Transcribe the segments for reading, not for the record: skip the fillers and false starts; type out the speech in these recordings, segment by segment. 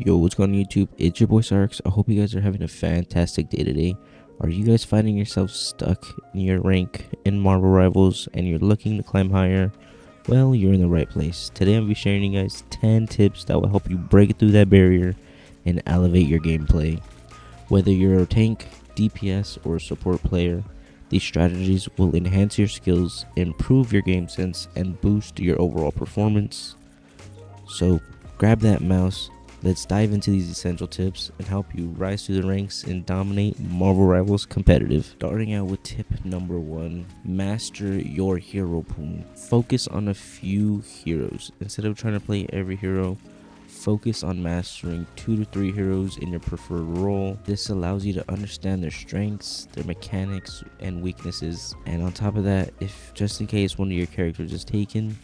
Yo, what's going on YouTube? It's your boy Sarx. I hope you guys are having a fantastic day today. Are you guys finding yourself stuck in your rank in Marvel Rivals and you're looking to climb higher? Well, you're in the right place. Today I'll be sharing you guys 10 tips that will help you break through that barrier and elevate your gameplay. Whether you're a tank, DPS, or support player, these strategies will enhance your skills, improve your game sense, and boost your overall performance. So grab that mouse. Let's dive into these essential tips and help you rise through the ranks and dominate Marvel Rivals competitive. Starting out with tip number 1, master your hero pool. Focus on a few heroes. Instead of trying to play every hero, focus on mastering 2 to 3 heroes in your preferred role. This allows you to understand their strengths, their mechanics, and weaknesses. And on top of that, if just in case one of your characters is taken,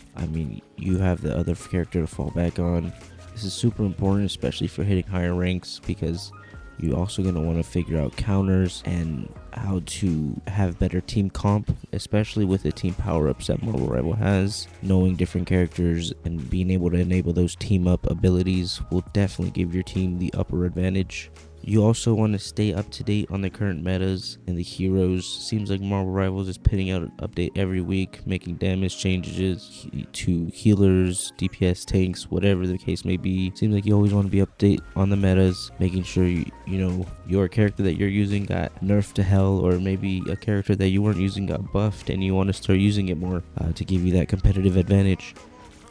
you have the other character to fall back on. This is super important, especially for hitting higher ranks, because you're also going to want to figure out counters and how to have better team comp, especially with the team power-ups that Marvel Rival has. Knowing different characters and being able to enable those team-up abilities will definitely give your team the upper advantage. You also want to stay up to date on the current metas and the heroes. Seems like Marvel Rivals is putting out an update every week, making damage changes to healers, DPS, tanks, whatever the case may be. Seems like you always want to be update on the metas, making sure you know your character that you're using got nerfed to hell, or maybe a character that you weren't using got buffed and you want to start using it more to give you that competitive advantage.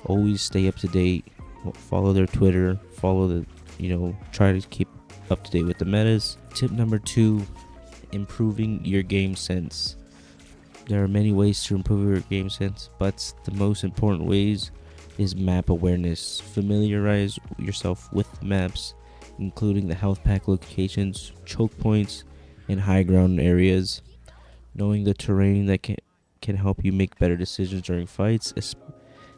Always stay up to date. Follow their Twitter. Try to keep up to date with the metas. Tip number 2, improving your game sense. There are many ways to improve your game sense, but the most important ways is map awareness. Familiarize yourself with the maps, including the health pack locations, choke points, and high ground areas. Knowing the terrain that can help you make better decisions during fights,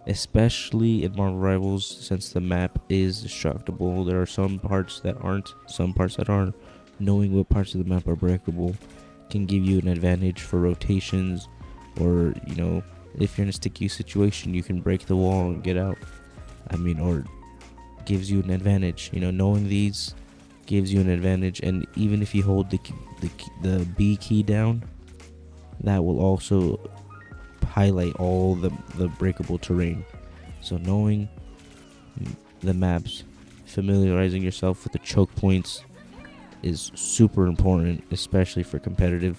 especially in Marvel Rivals, since the map is destructible. There are some parts that aren't, some parts that are. Knowing what parts of the map are breakable can give you an advantage for rotations, or if you're in a sticky situation, you can break the wall and get out. Or gives you an advantage. Knowing these gives you an advantage, and even if you hold the B key down, that will also highlight all the breakable terrain. So knowing the maps, familiarizing yourself with the choke points is super important, especially for competitive.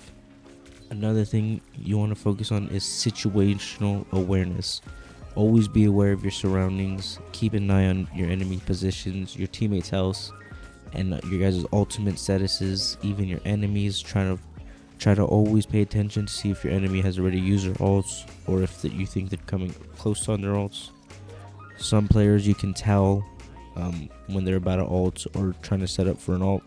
Another thing you want to focus on is situational awareness. Always be aware of your surroundings. Keep an eye on your enemy positions, your teammates' health, and your guys' ultimate statuses. Even your enemies, try to always pay attention to see if your enemy has already used their ults, or if you think they're coming close on their ults. Some players you can tell when they're about to ult or trying to set up for an ult.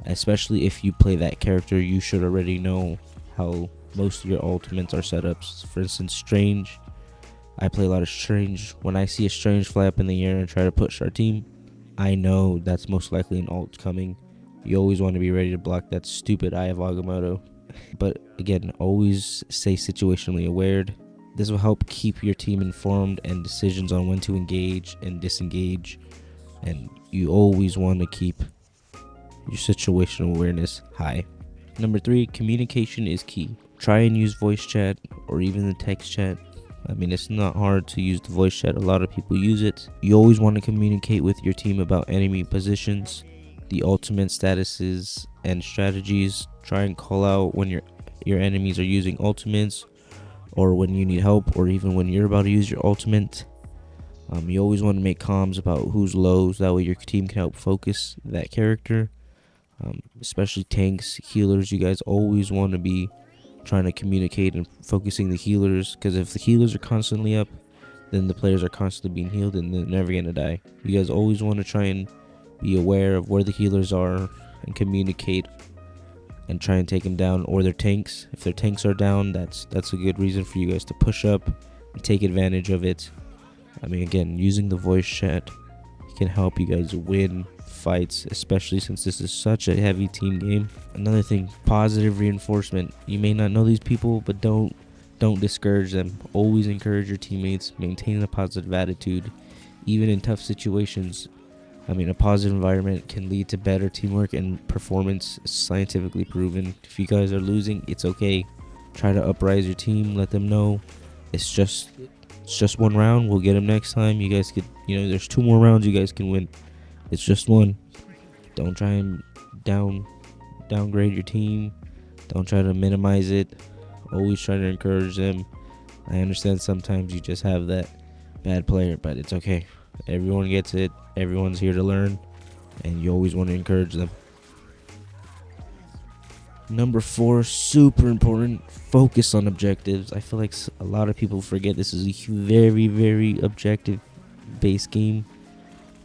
Especially if you play that character, you should already know how most of your ultimates are set up. For instance, Strange. I play a lot of Strange. When I see a Strange fly up in the air and try to push our team, I know that's most likely an ult coming. You always want to be ready to block that stupid Eye of Agamotto. But again, always stay situationally aware. This will help keep your team informed and decisions on when to engage and disengage. And you always want to keep your situational awareness high. Number 3, communication is key. Try and use voice chat or even the text chat. It's not hard to use the voice chat. A lot of people use it. You always want to communicate with your team about enemy positions, the ultimate statuses and strategies. Try and call out when your enemies are using ultimates, or when you need help, or even when you're about to use your ultimate. You always want to make comms about who's low, so that way your team can help focus that character. Especially tanks, healers, you guys always want to be trying to communicate and focusing the healers, because if the healers are constantly up, then the players are constantly being healed and they're never going to die. You guys always want to try and be aware of where the healers are and communicate and try and take them down, or their tanks. If their tanks are down, that's a good reason for you guys to push up and take advantage of it. Again, using the voice chat can help you guys win fights, especially since this is such a heavy team game. Another thing, positive reinforcement. You may not know these people, but don't discourage them. Always encourage your teammates, maintain a positive attitude, even in tough situations. A positive environment can lead to better teamwork and performance, scientifically proven. If you guys are losing, it's okay. Try to uprise your team. Let them know it's just one round. We'll get them next time. You guys could, there's 2 more rounds you guys can win. It's just one. Don't try and downgrade your team. Don't try to minimize it. Always try to encourage them. I understand sometimes you just have that bad player, but it's okay. Everyone gets it. Everyone's here to learn, and you always want to encourage them. Number 4, super important, focus on objectives. I feel like a lot of people forget this is a very, very objective-based game.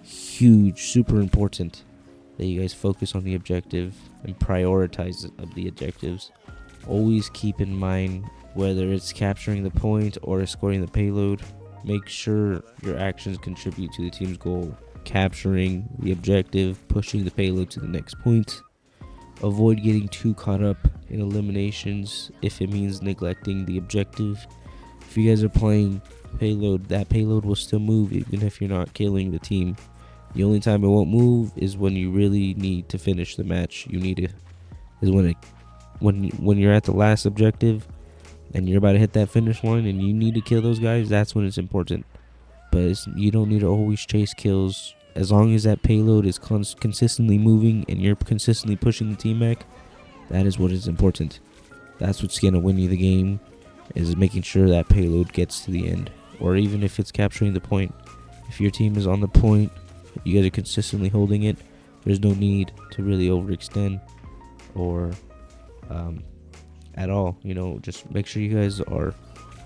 Huge, super important that you guys focus on the objective and prioritize the objectives. Always keep in mind whether it's capturing the point or escorting the payload. Make sure your actions contribute to the team's goal. Capturing the objective, pushing the payload to the next point. Avoid getting too caught up in eliminations if it means neglecting the objective. If you guys are playing payload, that payload will still move even if you're not killing the team. The only time it won't move is when you really need to finish the match. When you're at the last objective and you're about to hit that finish line and you need to kill those guys, that's when it's important. But you don't need to always chase kills. As long as that payload is consistently moving and you're consistently pushing the team back, that is what is important. That's what's going to win you the game, is making sure that payload gets to the end. Or even if it's capturing the point. If your team is on the point, you guys are consistently holding it, there's no need to really overextend or at all. Just make sure you guys are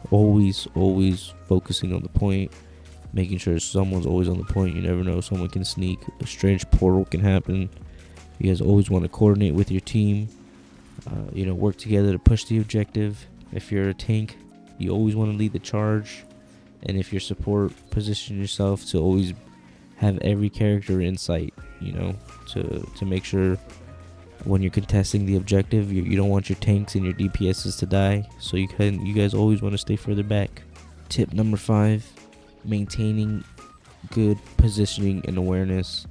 always focusing on the point, making sure someone's always on the point. You never know, someone can sneak, a strange portal can happen. You guys always want to coordinate with your team, work together to push the objective. If you're a tank, you always want to lead the charge, and if you're support, position yourself to always have every character in sight, to make sure when you're contesting the objective, you don't want your tanks and your DPSs to die, so you guys always want to stay further back. Tip number 5, maintaining good positioning and awareness.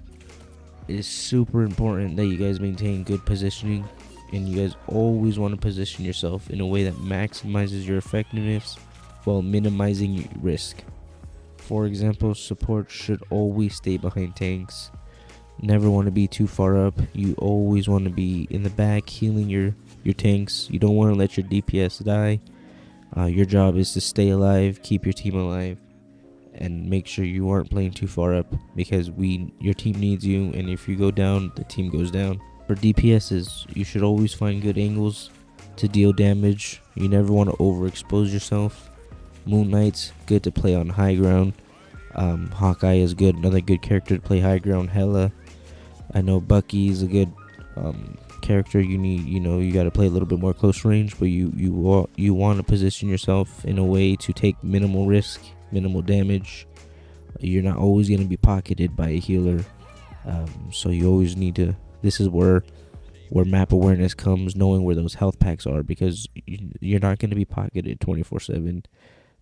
It is super important that you guys maintain good positioning, and you guys always want to position yourself in a way that maximizes your effectiveness while minimizing risk. For example, support should always stay behind tanks. Never want to be too far up. You always want to be in the back healing your tanks. You don't want to let your DPS die. Your job is to stay alive, keep your team alive, and make sure you aren't playing too far up, because your team needs you, and if you go down, the team goes down. For DPSs, you should always find good angles to deal damage. You never want to overexpose yourself. Moon Knight's good to play on high ground. Hawkeye is good, another good character to play high ground. Hela, I know Bucky is a good character. You got to play a little bit more close range, but you want to position yourself in a way to take minimal risk, minimal damage. You're not always going to be pocketed by a healer, so you always need to. This is where map awareness comes, knowing where those health packs are, because you're not going to be pocketed 24/7.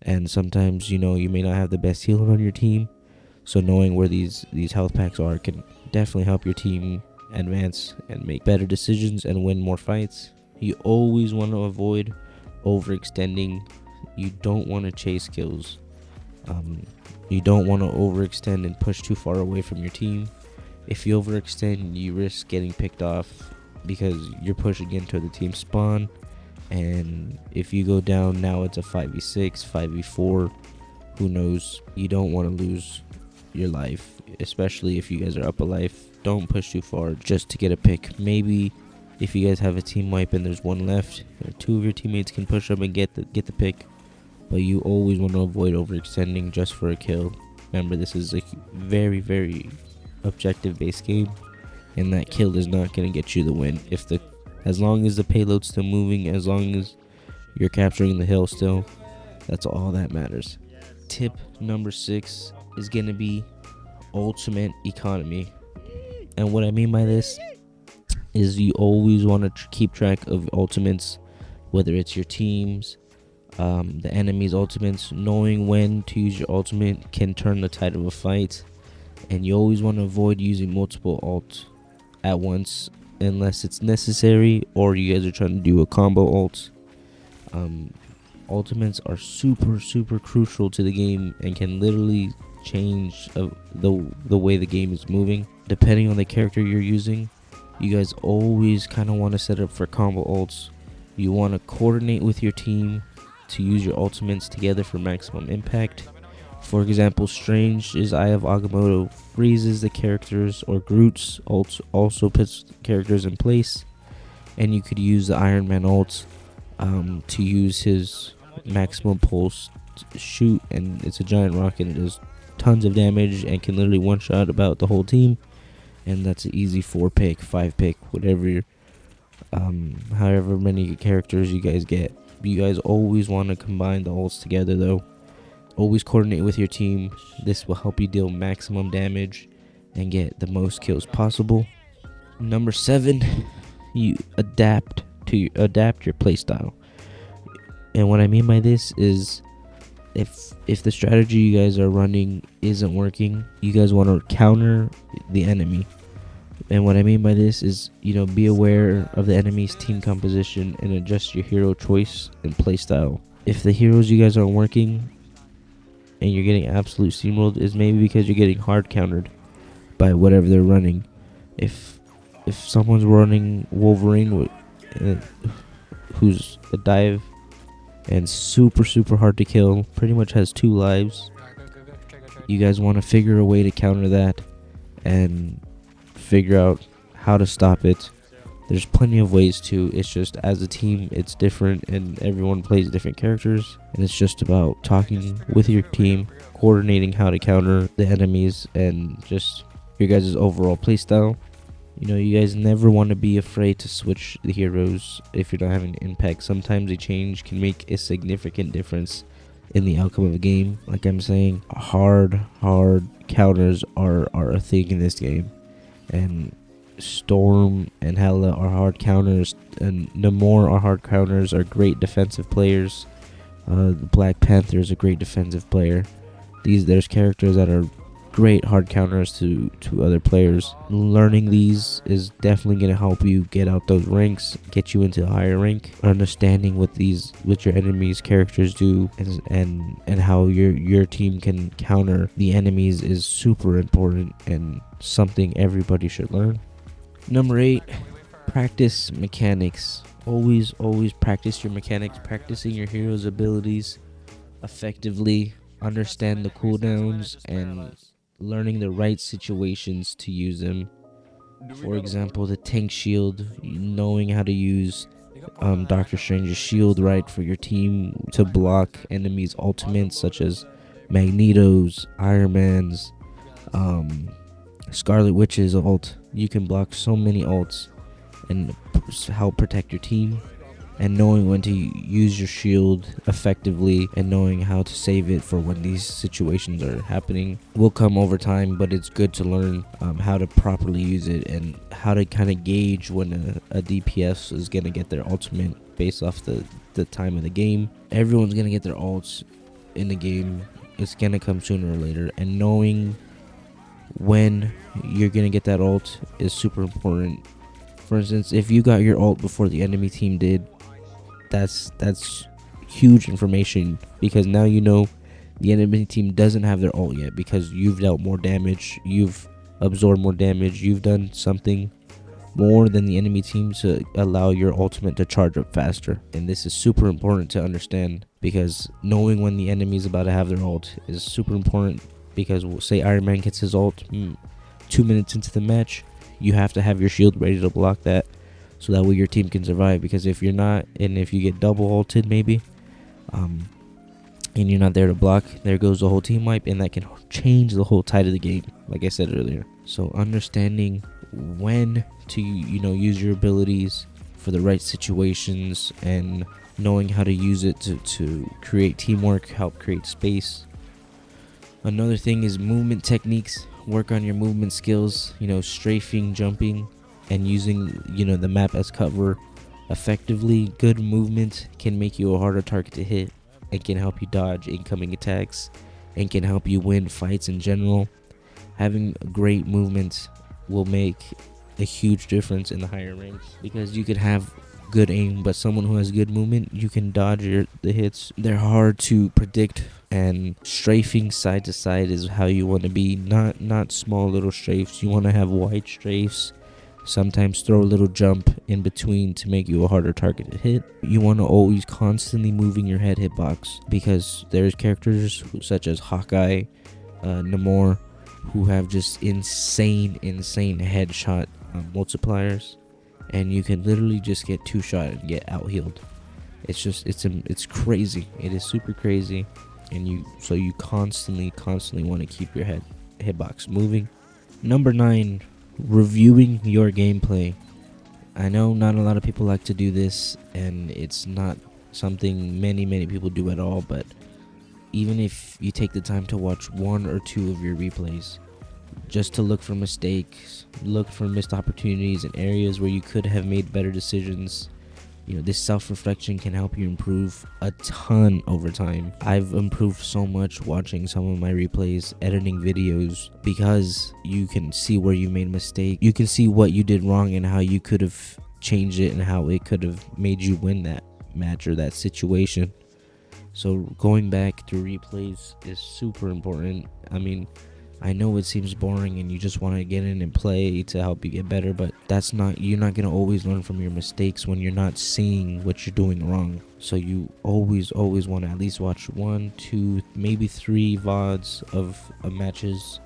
And sometimes, you may not have the best healer on your team. So knowing where these health packs are can definitely help your team advance and make better decisions and win more fights. You always want to avoid overextending. You don't want to chase kills. You don't want to overextend and push too far away from your team. If you overextend, you risk getting picked off because you're pushing into the team spawn. And if you go down, now it's a 5v6, 5v4, who knows. You don't want to lose your life, especially if you guys are up a life. Don't push too far just to get a pick. Maybe if you guys have a team wipe and there's one left, 2 of your teammates can push up and get the pick. But you always want to avoid overextending just for a kill. Remember, this is a very, very objective-based game, and that kill is not going to get you the win. As long as the payload's still moving, as long as you're capturing the hill still, that's all that matters. Tip number 6 is going to be ultimate economy. And what I mean by this is you always want to keep track of ultimates, whether it's your team's, the enemy's ultimates. Knowing when to use your ultimate can turn the tide of a fight. and you always want to avoid using multiple ults at once unless it's necessary or you guys are trying to do a combo ult. Ultimates are super crucial to the game and can literally change the way the game is moving. Depending on the character you're using, you guys always kind of want to set up for combo ults. You want to coordinate with your team to use your ultimates together for maximum impact. For example, Strange's Eye of Agamotto freezes the characters, or Groot's ult also puts characters in place, and you could use the Iron Man ult to use his maximum pulse shoot, and it's a giant rocket and it does tons of damage and can literally one-shot about the whole team, and that's an easy 4-pick, 5-pick, whatever, however many characters you guys get. You guys always want to combine the ults together though. Always coordinate with your team. This will help you deal maximum damage and get the most kills possible. Number 7, you adapt your playstyle. And what I mean by this is if the strategy you guys are running isn't working, you guys want to counter the enemy. And what I mean by this is, be aware of the enemy's team composition and adjust your hero choice and playstyle. If the heroes you guys aren't working and you're getting absolute steamrolled, is maybe because you're getting hard countered by whatever they're running. If someone's running Wolverine who's a dive and super hard to kill, pretty much has 2 lives, you guys want to figure a way to counter that and figure out how to stop it. There's plenty of ways to. It's just as a team it's different and everyone plays different characters, and it's just about talking with your team, coordinating how to counter the enemies, and just your guys' overall playstyle. You guys never want to be afraid to switch the heroes if you're not having impact. Sometimes a change can make a significant difference in the outcome of a game. Like I'm saying, hard counters are a thing in this game, and Storm and Hela are hard counters, and Namor are hard counters, are great defensive players. The Black Panther is a great defensive player. There's characters that are great hard counters to other players. Learning these is definitely going to help you get out those ranks, get you into a higher rank. Understanding what your enemies' characters do and how your team can counter the enemies is super important and something everybody should learn. Number 8, practice mechanics. Always practice your mechanics. Practicing your hero's abilities effectively, understand the cooldowns, and learning the right situations to use them. For example, the tank shield, knowing how to use Doctor Strange's shield right for your team to block enemies' ultimates, such as Magneto's, Iron Man's, Scarlet Witch's ult. You can block so many ults and help protect your team. And knowing when to use your shield effectively and knowing how to save it for when these situations are happening will come over time, but it's good to learn how to properly use it and how to kind of gauge when a DPS is going to get their ultimate based off the time of the game. Everyone's going to get their ults in the game. It's going to come sooner or later, and knowing when you're going to get that ult is super important. For instance, if you got your ult before the enemy team did, that's huge information, because now you know the enemy team doesn't have their ult yet because you've dealt more damage, you've absorbed more damage, you've done something more than the enemy team to allow your ultimate to charge up faster. And this is super important to understand, because knowing when the enemy is about to have their ult is super important, because say Iron Man gets his ult 2 minutes into the match, you have to have your shield ready to block that, so that way your team can survive. Because if you're not, and if you get double ulted maybe, and you're not there to block, there goes the whole team wipe, and that can change the whole tide of the game, like I said earlier. So understanding when to use your abilities for the right situations, and knowing how to use it to create teamwork, help create space. Another thing is movement techniques. Work on your movement skills, strafing, jumping, and using the map as cover effectively. Good movement can make you a harder target to hit and can help you dodge incoming attacks and can help you win fights in general. Having great movement will make a huge difference in the higher ranks, because you could have good aim, but someone who has good movement, you can dodge the hits. They're hard to predict, and strafing side to side is how you want to be. Not small little strafes. You want to have wide strafes. Sometimes throw a little jump in between to make you a harder target to hit. You want to always constantly moving your head hitbox, because there's characters such as Hawkeye, Namor, who have just insane headshot multipliers, and you can literally just get 2-shot and get out healed. It's crazy. It is super crazy, and you constantly want to keep your hitbox moving. Number 9, reviewing your gameplay. I know not a lot of people like to do this, and it's not something many people do at all, but even if you take the time to watch 1 or 2 of your replays, just to look for mistakes, look for missed opportunities and areas where you could have made better decisions. This self-reflection can help you improve a ton over time. I've improved so much watching some of my replays, editing videos, because you can see where you made a mistake. You can see what you did wrong and how you could have changed it and how it could have made you win that match or that situation. So going back through replays is super important. I mean, I know it seems boring and you just want to get in and play to help you get better, but you're not going to always learn from your mistakes when you're not seeing what you're doing wrong. So you always want to at least watch 1, 2, maybe 3 VODs of matches,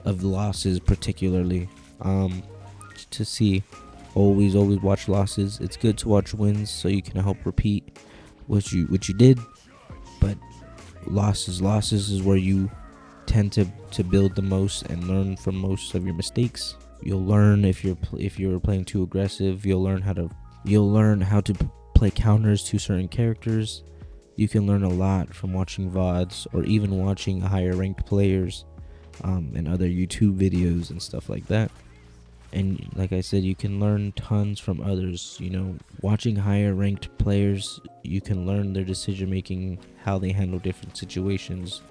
of losses particularly, to see. Always watch losses. It's good to watch wins so you can help repeat what you did, but losses is where you tend to build the most and learn from most of your mistakes. You'll learn if you're playing too aggressive. You'll learn how to play counters to certain characters. You can learn a lot from watching VODs or even watching higher ranked players and other YouTube videos and stuff like that. And like I said, you can learn tons from others. Watching higher ranked players, you can learn their decision making, how they handle different situations.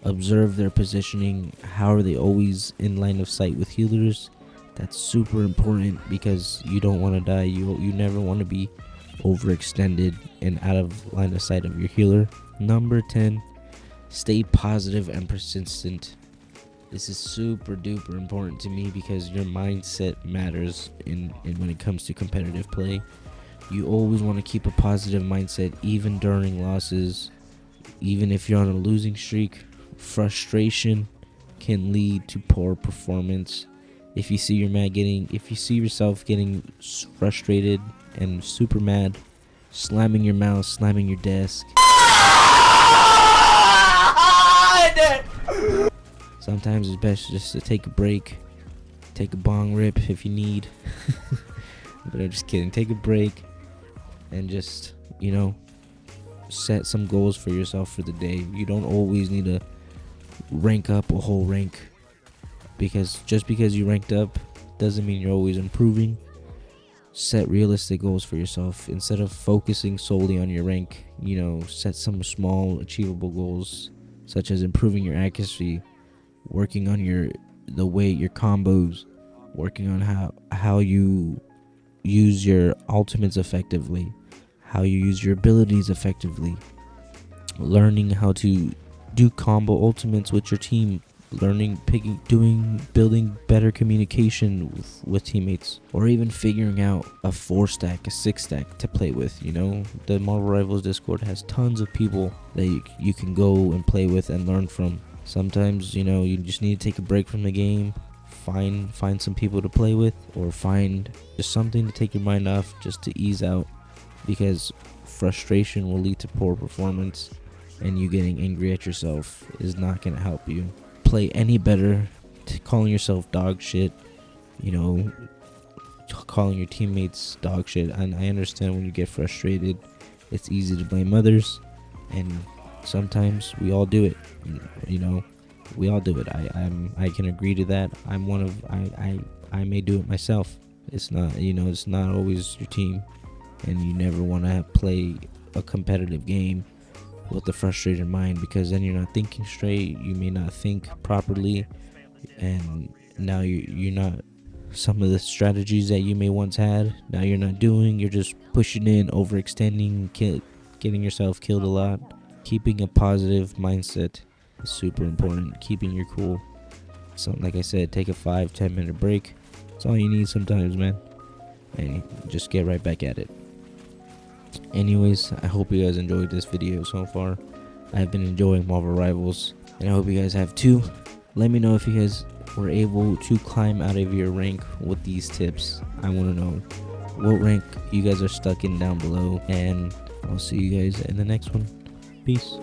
Observe their positioning. How are they always in line of sight with healers? That's super important, because you don't want to die. You never want to be overextended and out of line of sight of your healer. Number 10, stay positive and persistent. This is super duper important to me, because your mindset matters in when it comes to competitive play. You always want to keep a positive mindset, even during losses. Even if you're on a losing streak, frustration can lead to poor performance. If you see yourself getting frustrated and super mad, slamming your mouse, slamming your desk. Sometimes it's best just to take a break, take a bong rip if you need. But I'm just kidding. Take a break and just, set some goals for yourself for the day. You don't always need to rank up a whole rank, because just because you ranked up doesn't mean you're always improving. Set realistic goals for yourself instead of focusing solely on your rank. Set some small achievable goals, such as improving your accuracy, working on your combos, working on how you use your ultimates effectively, how you use your abilities effectively, learning how to do combo ultimates with your team, building better communication with teammates, or even figuring out a 4-stack, a 6-stack to play with. The Marvel Rivals Discord has tons of people that you can go and play with and learn from. Sometimes, you just need to take a break from the game, find some people to play with, or find just something to take your mind off, just to ease out, because frustration will lead to poor performance, and you getting angry at yourself is not going to help you play any better. Calling yourself dog shit, calling your teammates dog shit. And I understand when you get frustrated, it's easy to blame others, and sometimes we all do it. We all do it. I can agree to that. I may do it myself. It's not always your team, and you never want to play a competitive game with a frustrated mind, because then you're not thinking straight. You may not think properly, and now you're not, some of the strategies that you may once had, now you're not doing. You're just pushing in, overextending, getting yourself killed a lot. Keeping a positive mindset is super important. Keeping your cool. So like I said, take a 5-10 minute break. It's all you need sometimes, man, and just get right back at it. Anyways, I hope you guys enjoyed this video so far. I've been enjoying Marvel Rivals, and I hope you guys have too. Let me know if you guys were able to climb out of your rank with these tips. I want to know what rank you guys are stuck in down below, and I'll see you guys in the next one. Peace.